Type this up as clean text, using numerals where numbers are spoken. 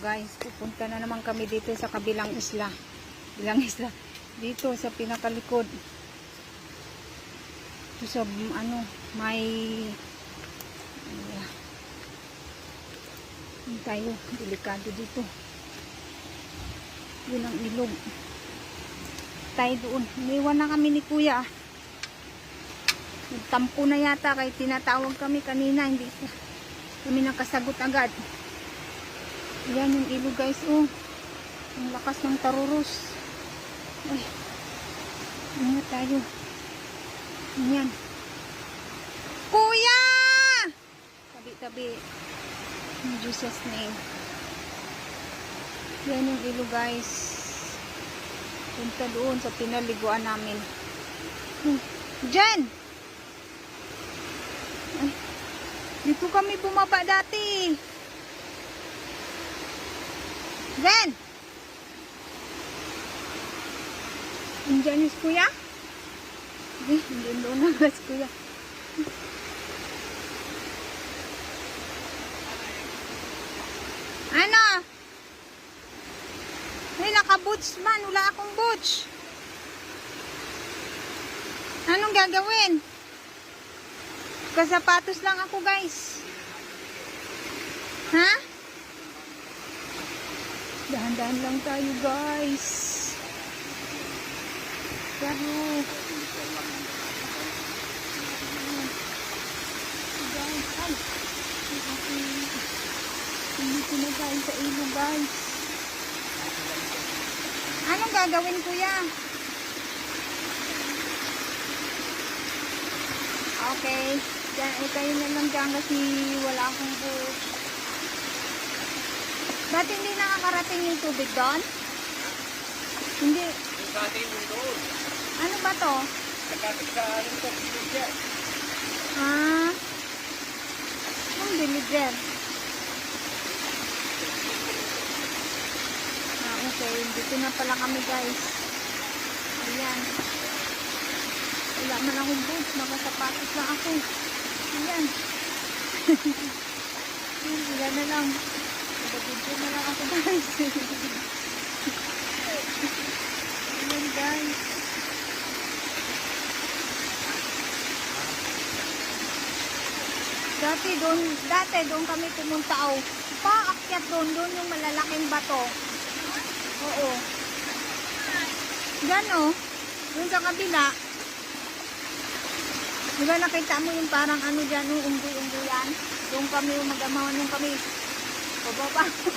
guys, pupunta na naman kami dito sa kabilang isla. Bilang isla. Dito sa pinakalikod. Ito sa may tayo, delikado dito. Yun ang ilog. Tayo doon. Iniwan na kami ni kuya. Nagtampo na yata kaya tinatawag kami kanina. Hindi kami nakasagot agad. Ayan yung ilog guys. Oh, ang lakas ng taruros. Ay, ingat tayo. Ayan. Kuya! Tabi-tabi. In Jesus name. Yan yung ilog guys. Punta doon sa pinaliguan namin. Diyan! Ay, dito kami bumaba dati. Diyan! Diyan is kuya? Hindi doon na guys kuya. Ano? Ay, naka-boots man. Wala akong boots. Anong gagawin? Kasapatos lang ako, guys. Ha? Dahan-dahan lang tayo, guys. Pero, guys, ay. Hindi na tayo sa ilog, guys. Anong gagawin, kuya? Okay. Kayo na lang dyan kasi wala akong boot. Ba't hindi nakakarating yung tubig doon? Hindi. Ano ba to? Ang deliver. Okay, dito na pala kami guys. Ayan. Wala man akong boots, nakasapatos lang ako. Ayan. Ayan na lang. Nagabidyo na lang ako guys. Ayan guys. Dati doon kami pumunta. Paakyat doon yung malalaking bato. Oo. Gano? Doon sa kabila. Diba nakita mo yung parang ano dyan, unggoy-unggoyan? Doon kami, mag-amawan yung kami. Pababa.